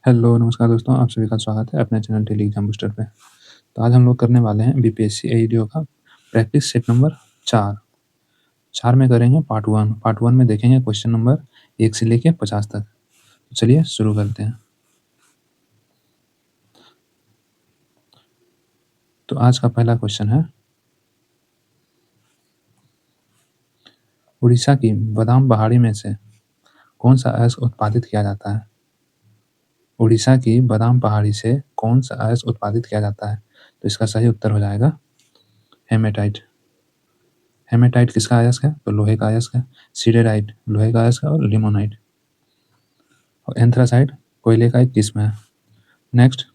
Hello, नमस्कार दोस्तों, आप सभी का स्वागत है अपने चैनल डेली एग्जाम बूस्टर पे। तो आज हम लोग करने वाले हैं बीपीएससी एईडीओ का प्रैक्टिस सेट नंबर 4। 4 में करेंगे पार्ट 1। पार्ट 1 में देखेंगे क्वेश्चन नंबर 1 से लेके 50 तक। तो चलिए शुरू करते हैं। तो आज का पहला क्वेश्चन है, उड़ीसा की बादाम पहाड़ी में से कौन सा अयस्क उत्पादित किया जाता है? उड़ीसा की बादाम पहाड़ी से कौन सा अयस्क उत्पादित किया जाता है? तो इसका सही उत्तर हो जाएगा हेमेटाइट। हेमेटाइट किसका अयस्क है? तो लोहे का अयस्क है। सिडेराइट लोहे का अयस्क है और लिमोनाइट और एंथ्रासाइट कोयले का एक किस्म है। नेक्स्ट,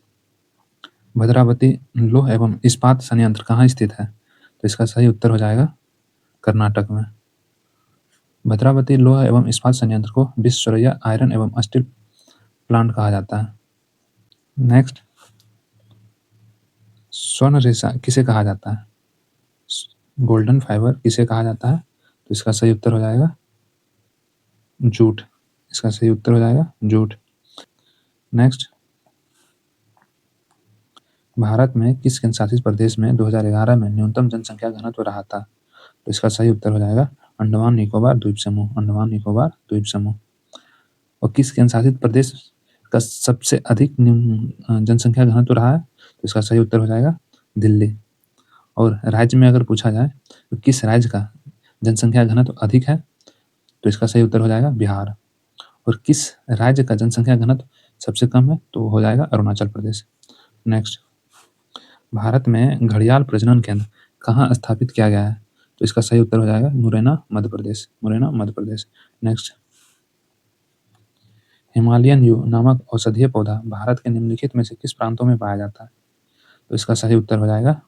भद्रावती लौह एवं इस्पात संयंत्र कहाँ स्थित है? तो इसका सही उत्तर हो जाएगा कर्नाटक में। भद्रावती लौह एवं इस्पात संयंत्र को विश्वेश्वरैया आयरन एवं स्टील प्लांट कहा जाता है। नेक्स्ट, स्वर्ण रेशा किसे कहा जाता है? गोल्डन फाइबर किसे कहा जाता है? तो इसका सही उत्तर हो जाएगा जूट। इसका सही उत्तर हो जाएगा जूट। नेक्स्ट, भारत में किस केंद्रशासित प्रदेश में 2011 में न्यूनतम जनसंख्या घनत्व रहा था? तो इसका सही उत्तर हो जाएगा अंडमान निकोबार द्वीप समूह। अंडमान निकोबार द्वीप समूह। और किस केंद्रशासित प्रदेश का सबसे अधिक जनसंख्या घनत्व रहा है? तो इसका सही उत्तर हो जाएगा दिल्ली। और राज्य में अगर पूछा जाए तो किस राज्य का जनसंख्या घनत्व अधिक है? तो इसका सही उत्तर हो जाएगा बिहार। और किस राज्य का जनसंख्या घनत्व सबसे कम है? तो हो जाएगा अरुणाचल प्रदेश। नेक्स्ट, भारत में घड़ियाल प्रजनन केंद्र कहाँ स्थापित किया गया है? तो इसका सही उत्तर हो जाएगा Morena Madhya Pradesh. Morena Madhya Pradesh. Next, Himalayan you नामक औषधीय पौधा भारत के निम्नलिखित में से किस प्रांतों में पाया जाता है? तो इसका सही उत्तर हो जाएगा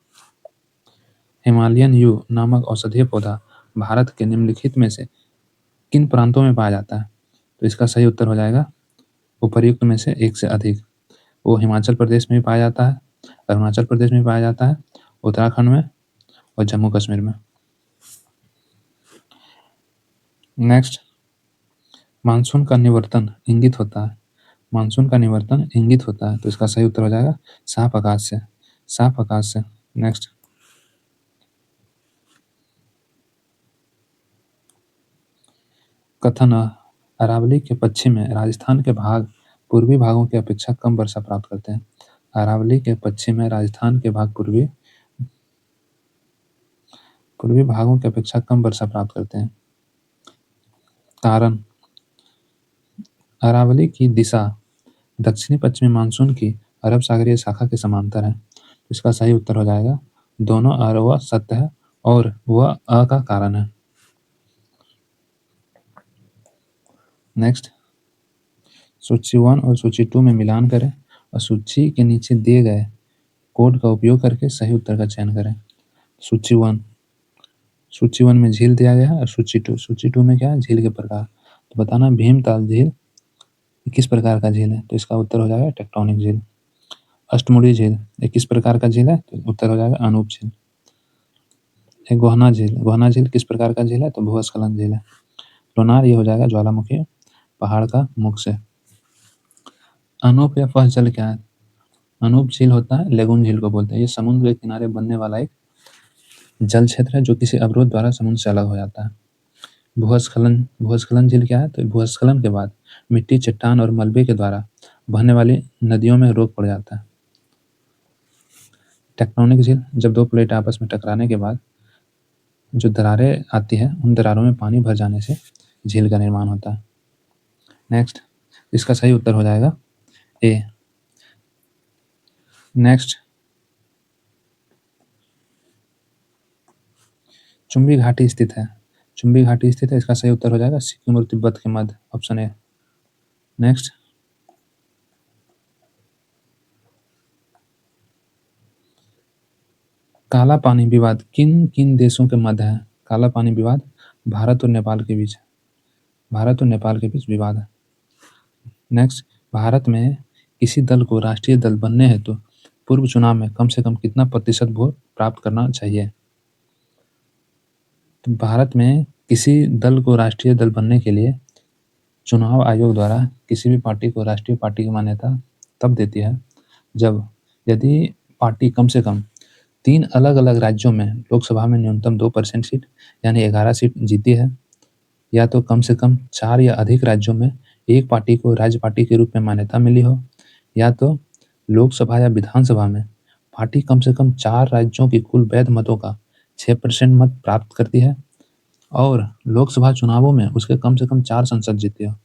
हिमालयन यू नामक औषधीय पौधा भारत के निम्नलिखित में से किन प्रांतों में पाया जाता है? तो इसका सही उत्तर हो जाएगा उपर्युक्त में से एक से अधिक। वो हिमाचल प्रदेश में भी पाया जाता है, अरुणाचल प्रदेश में भी पाया जाता है, उत्तराखंड में और जम्मू कश्मीर में। नेक्स्ट, मानसून का निवर्तन इंगित होता है। मानसून का निवर्तन इंगित होता है। तो इसका सही उत्तर हो जाएगा साफ आकाश से। साफ आकाश से। नेक्स्ट, कथन अरावली के पश्चिम में राजस्थान के भाग पूर्वी भागों की अपेक्षा कम वर्षा प्राप्त करते हैं। अरावली के पश्चिम में राजस्थान के भाग पूर्वी पूर्वी भागों की अपेक्षा कम वर्षा प्राप्त करते हैं। कारण, अरावली की दिशा दक्षिणी पश्चिमी मानसून की अरब सागरीय शाखा के समांतर है। इसका सही उत्तर हो जाएगा दोनों अ व सत्य है और वह अ का कारण है। नेक्स्ट, सूची 1 और सूची 2 में मिलान करें और सूची के नीचे दिए गए कोड का उपयोग करके सही उत्तर का चयन करें। सूची 1 में झील दिया गया है और सूची 2 में क्या है? झील के प्रकार। तो बताना भीमताल झील किस प्रकार का झील है? तो इसका उत्तर हो जाएगा टेक्टोनिक झील। अष्टमुड़ी झील ये किस प्रकार का झील है? तो उत्तर हो जाएगा अनूप झील। एक गोहना झील किस प्रकार का झील है? तो भूस्खलन झील है। लोनार ये हो जाएगा ज्वालामुखी पहाड़ का मुख से। अनूप या फर्स्ट जल क्या है? अनूप झील होता है लेगून झील को बोलते हैं। ये समुद्र के किनारे बनने वाला एक जल क्षेत्र है जो किसी अवरोध द्वारा समुद्र से अलग हो जाता है। भूस्खलन झील क्या है? तो भूस्खलन के बाद मिट्टी, चट्टान और मलबे के द्वारा बहने वाली नदियों में रोक पड़ जाता है। टेक्टोनिक झील जब दो प्लेट आपस में टकराने के बाद जो दरारें आती है उन दरारों में पानी भर जाने से झील का निर्माण होता है। नेक्स्ट, इसका सही उत्तर हो जाएगा ए। नेक्स्ट, चुंबी घाटी स्थित है। चुंबी घाटी स्थित है। इसका सही उत्तर हो जाएगा सिक्किम और तिब्बत के मध्य, ऑप्शन ए। नेक्स्ट, काला पानी विवाद किन किन देशों के मध्य है? काला पानी विवाद भारत और नेपाल के बीच है। भारत और नेपाल के बीच विवाद है। नेक्स्ट, भारत में किसी दल को राष्ट्रीय दल बनने हेतु पूर्व चुनाव में कम से कम कितना प्रतिशत वोट प्राप्त करना चाहिए? तो भारत में किसी दल को राष्ट्रीय दल बनने के लिए चुनाव आयोग द्वारा किसी भी पार्टी को राष्ट्रीय पार्टी की मान्यता तब देती है जब यदि पार्टी कम से कम 3 अलग-अलग राज्यों में लोकसभा में न्यूनतम 2% सीट यानी 11 सीट जीती है, या तो कम से कम 4 या अधिक राज्यों में एक पार्टी को राज्य पार्टी के रूप में मान्यता मिली हो, या तो लोकसभा या विधानसभा में पार्टी कम से कम 4 राज्यों की कुल वैध मतों का 6% मत प्राप्त करती है और लोकसभा चुनावों में उसके कम से कम 4 सांसद जीते हो,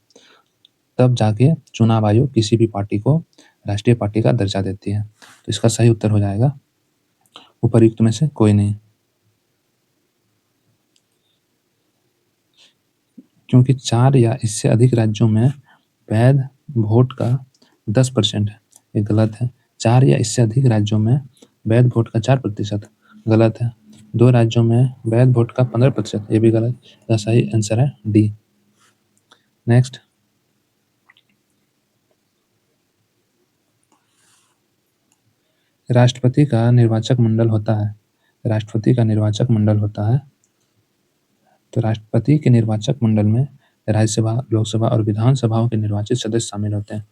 तब जाके चुनाव आयोग किसी भी पार्टी को राष्ट्रीय पार्टी का दर्जा देती है। तो इसका सही उत्तर हो जाएगा उपर्युक्त में से कोई नहीं, क्योंकि 4 या इससे अधिक राज्यों में वैध वोट का 10% है, ये गलत है। 4 या इससे अधिक राज्यों में वैध वोट का 4% गलत है। 2 राज्यों में वैध वोट का 15%, ये भी गलत। इसका सही आंसर है डी। नेक्स्ट, राष्ट्रपति का निर्वाचक मंडल होता है। राष्ट्रपति का निर्वाचक मंडल होता है, तो राष्ट्रपति के निर्वाचक मंडल में राज्यसभा, लोकसभा और विधानसभाओं के निर्वाचित सदस्य शामिल होते हैं।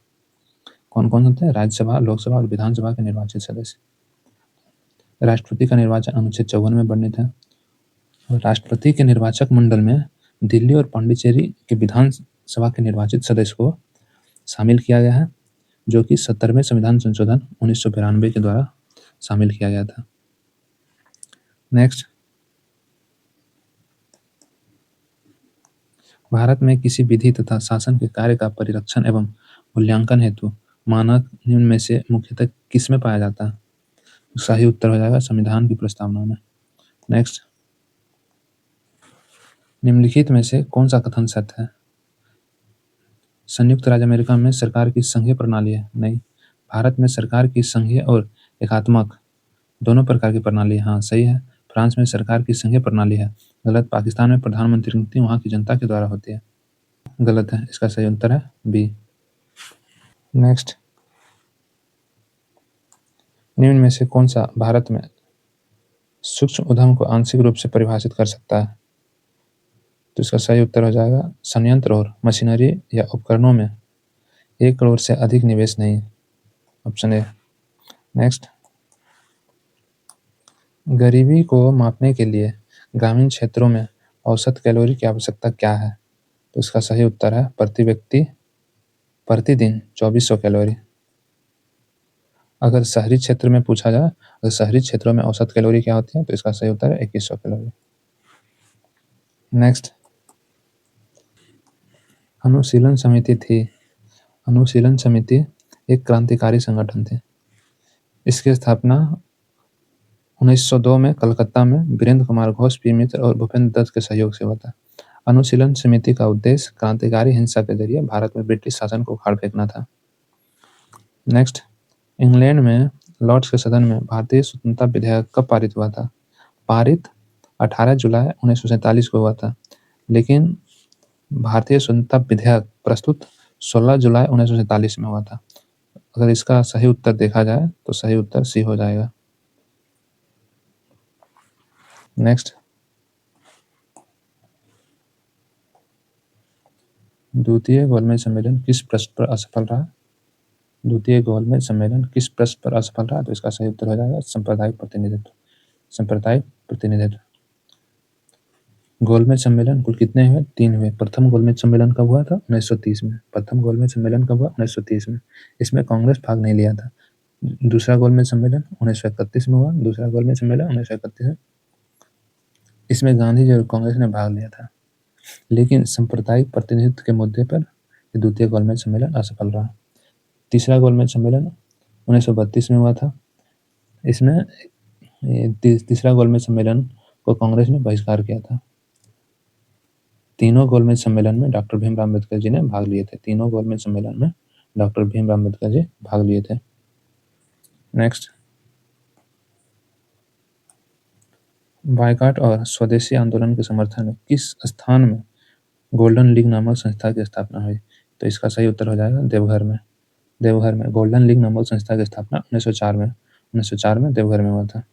कौन कौन होते हैं? राज्यसभा, लोकसभा और विधानसभा के निर्वाचित सदस्य। राष्ट्रपति का निर्वाचन अनुच्छेद 54 में वर्णित है। और राष्ट्रपति के निर्वाचक मंडल में दिल्ली और पांडिचेरी के विधानसभा के निर्वाचित सदस्य को शामिल किया गया है, जो कि 70वें संविधान संशोधन 1992 के द्वारा शामिल किया गया था। नेक्स्ट, भारत में किसी विधि तथा शासन के कार्य का परिरक्षण एवं मूल्यांकन हेतु मानक निम्न में से मुख्यतः किस में पाया जाता है? सही उत्तर हो जाएगा संविधान की प्रस्तावना में। नेक्स्ट, निम्नलिखित में से कौन सा कथन सत्य है? संयुक्त राज्य अमेरिका में सरकार की संघीय प्रणाली है। नहीं। भारत में सरकार की संघीय और एकात्मक दोनों प्रकार की प्रणाली है। हाँ, सही है। फ्रांस में सरकार की संघीय प्रणाली है। गलत। पाकिस्तान में प्रधानमंत्री की नियुक्ति वहाँ की जनता के द्वारा होती है। गलत है। इसका सही उत्तर है बी। नेक्स्ट, निम्न में से कौन सा भारत में सूक्ष्म उद्यम को आंशिक रूप से परिभाषित कर सकता है? तो इसका सही उत्तर हो जाएगा संयंत्र और मशीनरी या उपकरणों में 1 करोड़ से अधिक निवेश नहीं, ऑप्शन ए। नेक्स्ट, गरीबी को मापने के लिए ग्रामीण क्षेत्रों में औसत कैलोरी की आवश्यकता क्या है? तो इसका सही उत्तर है प्रति व्यक्ति प्रतिदिन 2400 कैलोरी। अगर शहरी क्षेत्र में पूछा जाए, अगर शहरी क्षेत्रों में औसत कैलोरी क्या होती है, तो इसका सही उत्तर है 2100 कैलोरी। नेक्स्ट, अनुशीलन समिति थी। अनुशीलन समिति एक क्रांतिकारी संगठन थी। इसकी स्थापना 1902 में कलकत्ता में वीरेंद्र कुमार घोष, पी मित्र और भूपेंद्र दत्त के सहयोग से हुआ था। अनुशीलन समिति का उद्देश्य क्रांतिकारी हिंसा के जरिए भारत में ब्रिटिश शासन को उखाड़ फेंकना था। नेक्स्ट, इंग्लैंड में लॉर्ड्स के सदन में भारतीय स्वतंत्रता विधेयक कब पारित हुआ था? पारित 18 जुलाई 1947 को हुआ था, लेकिन भारतीय स्वतंत्रता विधेयक प्रस्तुत 16 जुलाई 1947 में हुआ था। अगर इसका सही उत्तर देखा जाए तो सही उत्तर सी हो जाएगा। नेक्स्ट, द्वितीय गोलमेज सम्मेलन किस प्रश्न पर असफल रहा? द्वितीय गोलमेज सम्मेलन किस प्रश्न पर असफल रहा? तो इसका सही उत्तर हो जाएगा सांप्रदायिक प्रतिनिधित्व। सांप्रदायिक प्रतिनिधित्व। गोलमेज सम्मेलन कुल कितने हुए? 3 हुए। प्रथम गोलमेज सम्मेलन कब हुआ था? 1930 में। प्रथम गोलमेज सम्मेलन कब हुआ? 1930 में। इसमें कांग्रेस भाग नहीं लिया था। दूसरा गोलमेज सम्मेलन 1931 में हुआ। दूसरा गोलमेज सम्मेलन 1931 में, इसमें गांधी जी और कांग्रेस ने भाग लिया था, लेकिन सांप्रदायिक प्रतिनिधित्व के मुद्दे पर द्वितीय गोलमेज सम्मेलन असफल रहा। तीसरा गोलमेज सम्मेलन 1932 में हुआ था। इसमें तीसरा गोलमेज सम्मेलन को कांग्रेस ने बहिष्कार किया था। तीनों गोलमेज सम्मेलन में डॉक्टर भीमराव अम्बेडकर जी ने भाग लिए थे। तीनों गोलमेज सम्मेलन में डॉक्टर भीमराव अम्बेडकर जी भाग लिए थे। नेक्स्ट, बायकॉट और स्वदेशी आंदोलन के समर्थन में किस स्थान में गोल्डन लीग नामक संस्था की स्थापना हुई? तो इसका सही उत्तर हो जाएगा देवघर में। देवघर में गोल्डन लीग नामक संस्था की स्थापना 1904 में देवघर में हुआ था।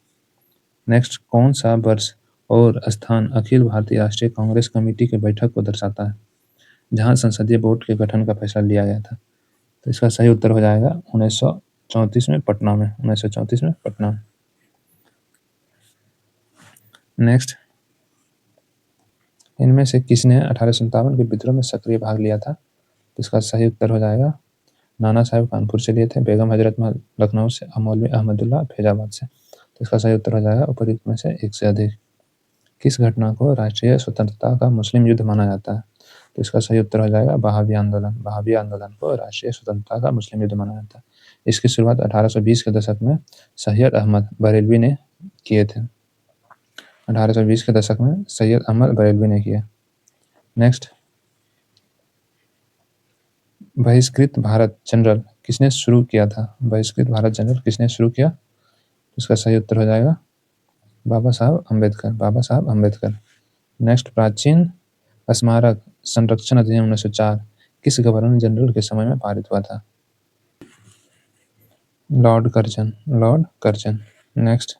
नेक्स्ट, कौन सा वर्ष और स्थान अखिल भारतीय राष्ट्रीय कांग्रेस कमेटी की बैठक को दर्शाता है? जहां संसदीय बोर्ड के गठन का फैसला लिया गया था। तो इसका सही उत्तर हो जाएगा 1934 में पटना में, 1934 में पटना में। नेक्स्ट, इनमें से किसने 1857 के विद्रोह में सक्रिय भाग लिया था? तो इसका सही उत्तर हो जाएगा नाना साहब कानपुर से लिए थे, बेगम हजरत महल लखनऊ से, मौलवी अहमदुल्ला फैजाबाद से। तो इसका सही उत्तर हो जाएगा उपर्युक्त में से एक से अधिक। किस घटना को राष्ट्रीय स्वतंत्रता का मुस्लिम युद्ध माना जाता है? तो इसका सही उत्तर हो जाएगा बहावी आंदोलन। बहावी आंदोलन को राष्ट्रीय स्वतंत्रता का मुस्लिम युद्ध माना जाता है। इसकी शुरुआत 1820 के दशक में सैयद अहमद बरेलवी ने किए थे। 1820 के दशक में सैयद अहमद बरेलवी ने किया। नेक्स्ट, बहिष्कृत भारत जनरल किसने शुरू किया था? बहिष्कृत भारत जनरल किसने शुरू किया? इसका सही उत्तर हो जाएगा बाबा साहब अम्बेडकर। बाबा साहब अम्बेडकर। नेक्स्ट, प्राचीन स्मारक संरक्षण अधिनियम 1904 किस गवर्नर जनरल के समय में पारित हुआ था? Lord Curzon. Lord Curzon. Next,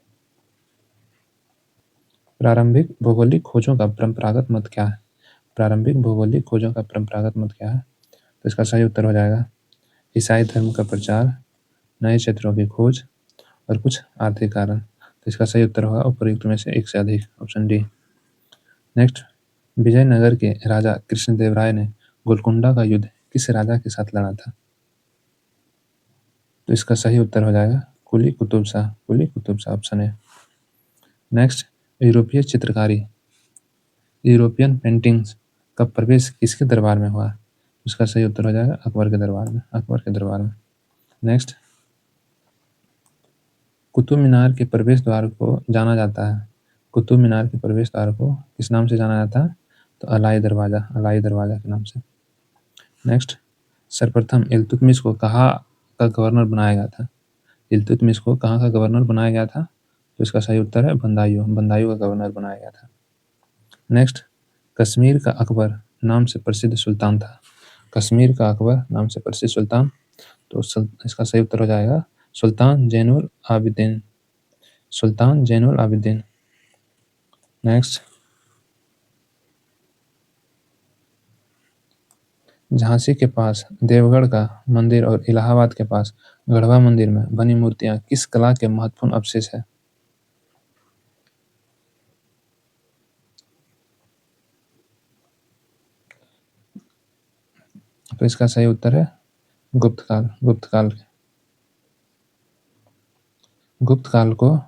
प्रारंभिक भौगोलिक खोजों का परंपरागत मत क्या है? प्रारंभिक भौगोलिक खोजों का परंपरागत मत क्या है? तो इसका सही उत्तर हो जाएगा ईसाई धर्म का प्रचार, नए क्षेत्रों की खोज और कुछ आर्थिक कारण। तो इसका सही उत्तर होगा उपर्युक्त में से एक से अधिक, ऑप्शन डी। नेक्स्ट, विजयनगर के राजा कृष्णदेवराय ने गोलकुंडा का युद्ध किस राजा के साथ लड़ा था? तो इसका सही उत्तर हो जाएगा कुली कुतुब शाह। कुली कुतुब शाह, ऑप्शन है। नेक्स्ट, यूरोपीय चित्रकारी, यूरोपियन पेंटिंग्स का प्रवेश किसके दरबार में हुआ? उसका सही उत्तर हो जाएगा अकबर के दरबार में। अकबर के दरबार में। नेक्स्ट, कुतुब मीनार के प्रवेश द्वार को जाना जाता है, कुतुब मीनार के प्रवेश द्वार को किस नाम से जाना जाता है? तो अलाई दरवाजा। अलाई दरवाजा के नाम से। नेक्स्ट, सर्वप्रथम इल्तुतमिश को कहाँ का गवर्नर बनाया गया था? इल्तुतमिश को कहाँ का गवर्नर बनाया गया था? तो इसका सही उत्तर है बंदायूं। बंदायूं का गवर्नर बनाया गया था। नेक्स्ट, कश्मीर का अकबर नाम से प्रसिद्ध सुल्तान था। कश्मीर का अकबर नाम से प्रसिद्ध सुल्तान, तो इसका सही उत्तर हो जाएगा सुल्तान जैनुल आबिदीन। सुल्तान जैनुल आबिदीन। नेक्स्ट, झांसी के पास देवगढ़ का मंदिर और इलाहाबाद के पास गढ़वा मंदिर में बनी मूर्तियां किस कला के महत्वपूर्ण अवशेष है? तो इसका सही उत्तर है गुप्त काल। गुप्त काल। गुप्त काल को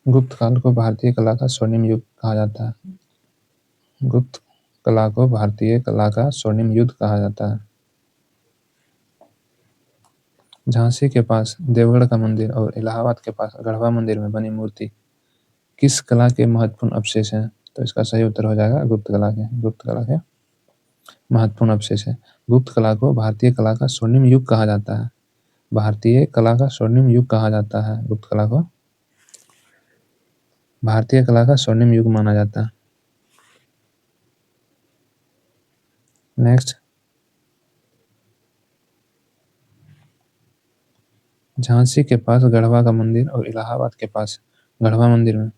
गुप्त काल को भारतीय कला का स्वर्णिम युग कहा जाता है। गुप्त कला को भारतीय कला का स्वर्णिम युग कहा जाता है। झांसी के पास देवगढ़ का मंदिर और इलाहाबाद के पास गढ़वा मंदिर में बनी मूर्ति किस कला के महत्वपूर्ण अवशेष हैं? तो इसका सही उत्तर हो जाएगा गुप्त कला के। गुप्त कला के महत्वपूर्ण अवशेष है। गुप्त कला को भारतीय कला का स्वर्णिम युग कहा जाता है। भारतीय कला का स्वर्णिम युग कहा जाता है। गुप्त कला को भारतीय कला का स्वर्णिम युग माना जाता है। नेक्स्ट, झांसी के पास गढ़वा का मंदिर और इलाहाबाद के पास गढ़वा मंदिर में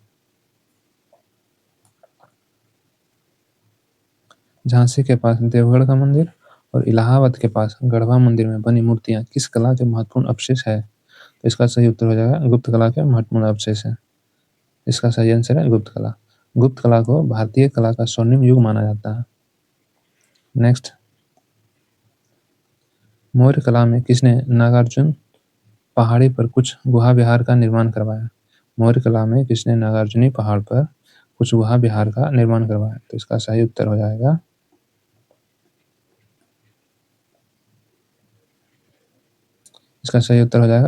झांसी के पास देवगढ़ का मंदिर और इलाहाबाद के पास गढ़वा मंदिर में बनी मूर्तियां किस कला के महत्वपूर्ण अवशेष है? तो इसका सही उत्तर हो जाएगा गुप्त कला के महत्वपूर्ण अवशेष है। इसका सही आंसर है गुप्त कला। गुप्त कला को भारतीय कला का स्वर्णिम युग माना जाता है। नेक्स्ट, मौर्य कला में किसने नागार्जुन पहाड़ी पर कुछ गुहा विहार का निर्माण करवाया? मौर्य कला में किसने नागार्जुनी पहाड़ पर कुछ गुहा विहार का निर्माण करवाया? तो इसका सही उत्तर हो जाएगा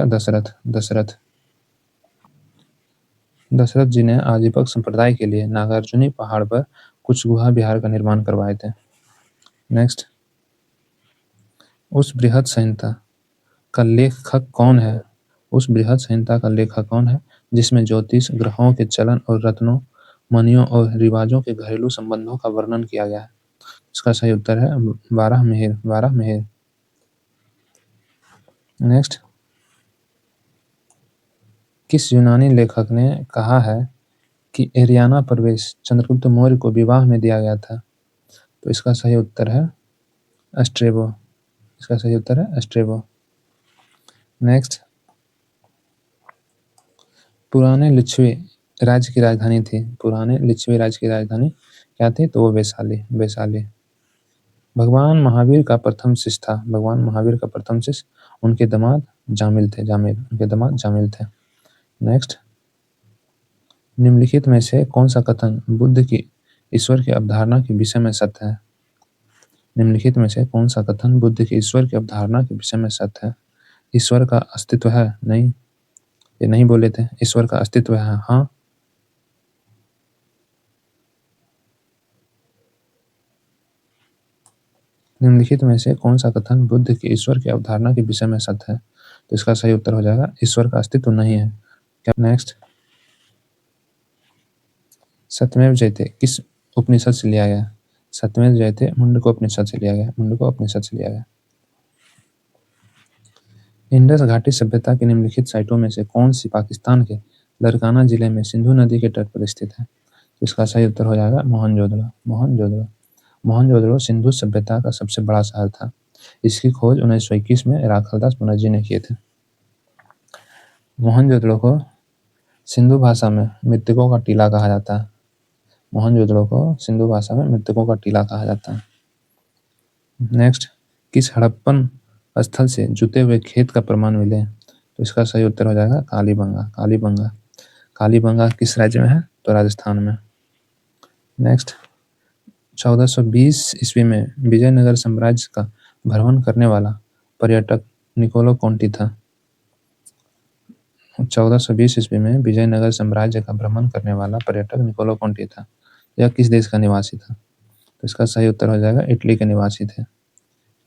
दशरथ। दशरथ। दशरथ जी ने आजीवक संप्रदाय के लिए नागार्जुनी पहाड़ पर कुछ गुहा विहार का निर्माण करवाए थे। नेक्स्ट, उस बृहद संहिता का लेखक कौन है? उस बृहद संहिता का लेखक कौन है जिसमें ज्योतिष, ग्रहों के चलन और रत्नों, मणियों और रिवाजों के घरेलू संबंधों का वर्णन किया गया है? इसका सही उत्तर है बारहमिहिर। बारहमिहिर। नेक्स्ट, किस यूनानी लेखक ने कहा है कि एरियाना प्रवेश चंद्रगुप्त मौर्य को विवाह में दिया गया था? तो इसका सही उत्तर है स्ट्रेबो। इसका सही उत्तर है स्ट्रेबो। नेक्स्ट, पुराने लिच्छवी राज्य की राजधानी थी। पुराने लिच्छवी राज्य की राजधानी क्या थी? तो वो वैशाली। वैशाली। भगवान महावीर का प्रथम शिष्य था। भगवान महावीर का प्रथम शिष्य उनके दामाद जामिल थे। जामिल, उनके दामाद जामिल थे। नेक्स्ट, निम्नलिखित में से कौन सा कथन बुद्ध की ईश्वर की अवधारणा के विषय में सत्य है? निम्नलिखित में से कौन सा कथन बुद्ध की ईश्वर की अवधारणा के विषय में सत्य है? ईश्वर का अस्तित्व है? नहीं, ये नहीं बोले थे। ईश्वर का अस्तित्व है, हाँ। निम्नलिखित में से कौन सा कथन बुद्ध की ईश्वर की अवधारणा के विषय में सत्य है? तो इसका सही उत्तर हो जाएगा ईश्वर का अस्तित्व नहीं है। क्या? नेक्स्ट, सत्यमेव जयते किस उपनिषद से लिया गया? सत्यमेव जयते मुंडको उपनिषद से लिया गया। मुंडको उपनिषद से लिया गया। इंडस घाटी सभ्यता की निम्नलिखित साइटों में से कौन सी पाकिस्तान के लरकाना जिले में सिंधु नदी के तट पर स्थित है? तो इसका सही उत्तर हो जाएगा मोहनजोदड़ो। मोहनजोदड़ो। मोहनजोदड़ो सिंधु सभ्यता का सबसे बड़ा शहर था। इसकी खोज 1921 में राखालदास बनर्जी ने किए थे। मोहनजोदड़ो को सिंधु भाषा में मृतकों का टीला कहा जाता है। मोहनजोदड़ो को सिंधु भाषा में मृतकों का टीला कहा जाता है। नेक्स्ट, किस हड़प्पन स्थल से जुते हुए खेत का प्रमाण मिले? तो इसका सही उत्तर हो जाएगा कालीबंगा। कालीबंगा। कालीबंगा किस राज्य में है? तो राजस्थान में। नेक्स्ट, 1420 ईस्वी में विजयनगर साम्राज्य का भ्रमण करने वाला पर्यटक निकोलो कॉन्टी था। 1420 ईस्वी में विजयनगर साम्राज्य का भ्रमण करने वाला पर्यटक निकोलो कॉन्टी था। यह किस देश का निवासी था? तो इसका सही उत्तर हो जाएगा इटली के निवासी थे।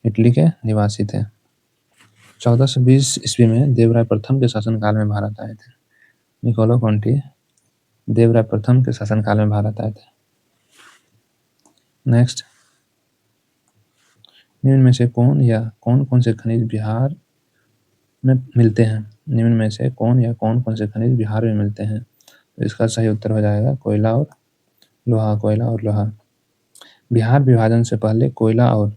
इटली के निवासी थे। 1420 ईस्वी में देवराय प्रथम के शासनकाल में भारत आए थे। निकोलो कॉन्टी देवराय प्रथम के शासनकाल में भारत आए थे। नेक्स्ट, निम्न में से कौन या कौन कौन से खनिज बिहार में मिलते हैं? निम्न में से कौन या कौन कौन से खनिज बिहार में मिलते हैं? तो इसका सही उत्तर हो जाएगा कोयला और लोहा। कोयला और लोहा। बिहार विभाजन से पहले कोयला और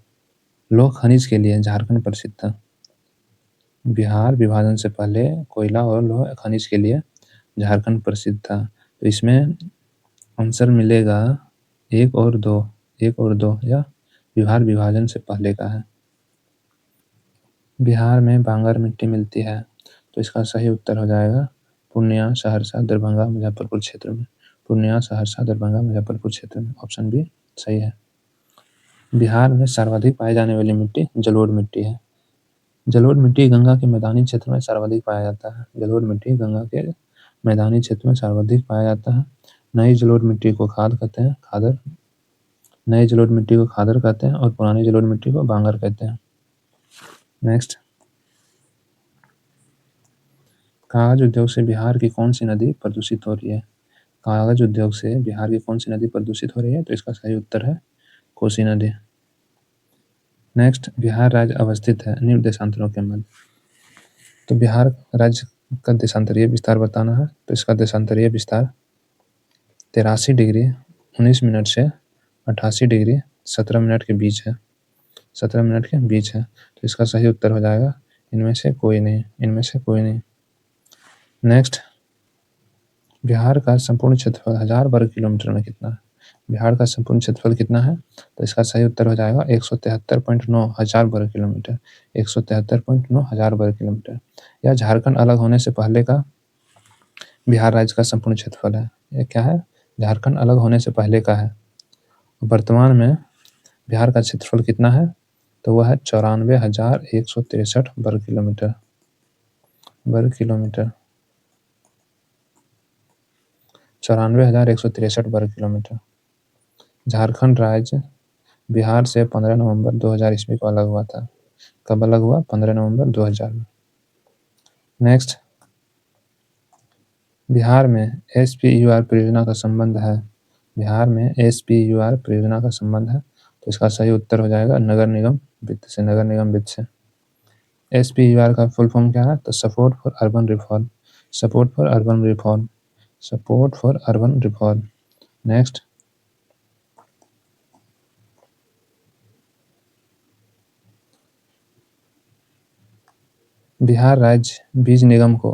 लोह खनिज के लिए झारखंड प्रसिद्ध था। बिहार विभाजन से पहले कोयला और लोह खनिज के लिए झारखंड प्रसिद्ध था। तो इसमें आंसर मिलेगा 1 और 2। 1 और 2 या बिहार विभाजन से पहले का है। बिहार में बांगर मिट्टी मिलती है। तो इसका सही उत्तर हो जाएगा पूर्णिया, सहरसा, दरभंगा, मुजफ्फरपुर क्षेत्र में। पूर्णिया, सहरसा, दरभंगा, मुजफ्फरपुर क्षेत्र में। ऑप्शन बी सही है। बिहार में सर्वाधिक पाई जाने वाली मिट्टी जलोढ़ मिट्टी है। जलोढ़ मिट्टी गंगा के मैदानी क्षेत्र में सर्वाधिक पाया जाता है। जलोढ़ मिट्टी गंगा के मैदानी क्षेत्र में सर्वाधिक पाया जाता है। नई जलोढ़ मिट्टी को खाद कहते हैं, खादर। नई जलोढ़ मिट्टी को खादर कहते हैं और पुरानी जलोढ़ मिट्टी को बांगर कहते हैं। नेक्स्ट, कागज उद्योग से बिहार की कौन सी नदी प्रदूषित हो रही है? कागज उद्योग से बिहार की कौन सी नदी प्रदूषित हो रही है? तो इसका सही उत्तर है कोसी नदी। नेक्स्ट, बिहार राज्य अवस्थित है निम्न देशांतरों के मध्य। तो बिहार राज्य का देशांतरीय विस्तार बताना है। तो इसका देशांतरीय विस्तार 83 डिग्री 19 मिनट से 88 डिग्री 17 मिनट के बीच है। 17 मिनट के बीच है। तो इसका सही उत्तर हो जाएगा इनमें से कोई नहीं। इनमें से कोई नहीं। नेक्स्ट, बिहार का संपूर्ण क्षेत्रफल 1000 वर्ग किलोमीटर में कितना है? बिहार का संपूर्ण क्षेत्रफल कितना है? तो इसका सही उत्तर हो जाएगा 173.9 हजार वर्ग किलोमीटर। 173.9 हजार वर्ग किलोमीटर। यह झारखंड अलग होने से पहले का बिहार राज्य का संपूर्ण क्षेत्रफल है। यह क्या है? झारखंड अलग होने से पहले का है। वर्तमान में बिहार का क्षेत्रफल कितना है? तो वह है 94,163 वर्ग किलोमीटर। वर्ग किलोमीटर 94,163 वर्ग किलोमीटर। झारखंड राज्य बिहार से 15 नवंबर 2000 ईस्वी को अलग हुआ था। कब अलग हुआ? 15 नवंबर 2000 में। नेक्स्ट, बिहार में SPUR परियोजना का संबंध है। बिहार में SPUR परियोजना का संबंध है। तो इसका सही उत्तर हो जाएगा नगर निगम वित्त से। नगर निगम वित्त से। SPUR का फुल फॉर्म क्या है? तो support for urban reform. Support for urban reform. Support for urban reform. Next, Bihar राज्य बीज निगम को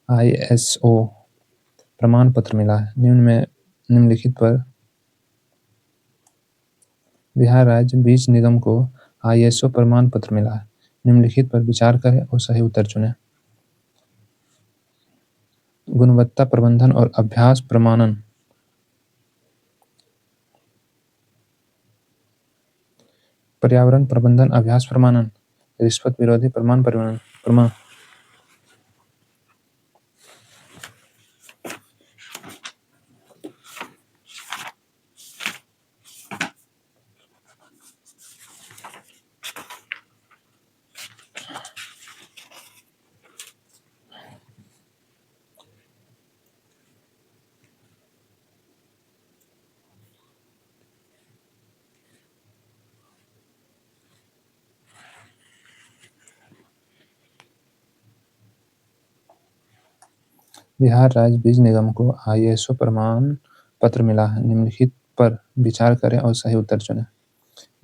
ISO प्रमाण पत्र मिला है। निम्नलिखित पर बिहार राज्य बीज निगम को ISO प्रमाण पत्र मिला है। निम्नलिखित पर विचार करें और सही उत्तर चुनें। गुणवत्ता प्रबंधन और अभ्यास प्रमाणन, पर्यावरण प्रबंधन अभ्यास प्रमाणन, रिश्वत विरोधी प्रमाण प्रमाण। बिहार राज्य बीज निगम को ISO प्रमाण पत्र मिला है। निम्नलिखित पर विचार करें और सही उत्तर चुनें।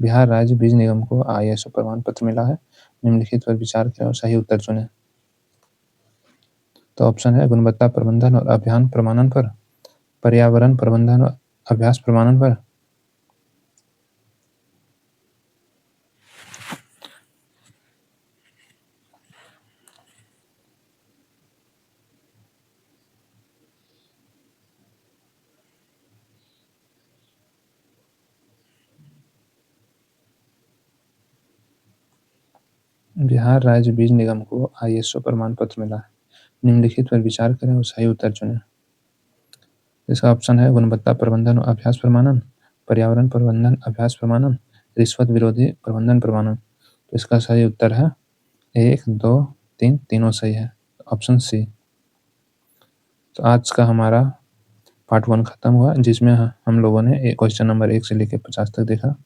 बिहार राज्य बीज निगम को ISO प्रमाण पत्र मिला है। निम्नलिखित पर विचार करें और सही उत्तर चुनें। तो ऑप्शन है गुणवत्ता प्रबंधन और अभियान प्रमाणन पर, पर्यावरण प्रबंधन और अभ्यास प्रमाणन पर। बिहार राज्य बीज निगम को ISO प्रमाण पत्र मिला है। निम्नलिखित पर विचार करें और सही उत्तर चुनें। इसका ऑप्शन है गुणवत्ता प्रबंधन और अभ्यास प्रमाणन, पर्यावरण प्रबंधन अभ्यास प्रमाणन, रिश्वत विरोधी प्रबंधन प्रमाणन। तो इसका सही उत्तर है 1, 2, 3 तीनों सही है, ऑप्शन सी। तो आज का हमारा पार्ट 1 खत्म हुआ, जिसमें हम लोगों ने क्वेश्चन नंबर 1 से लेकर 50 तक देखा।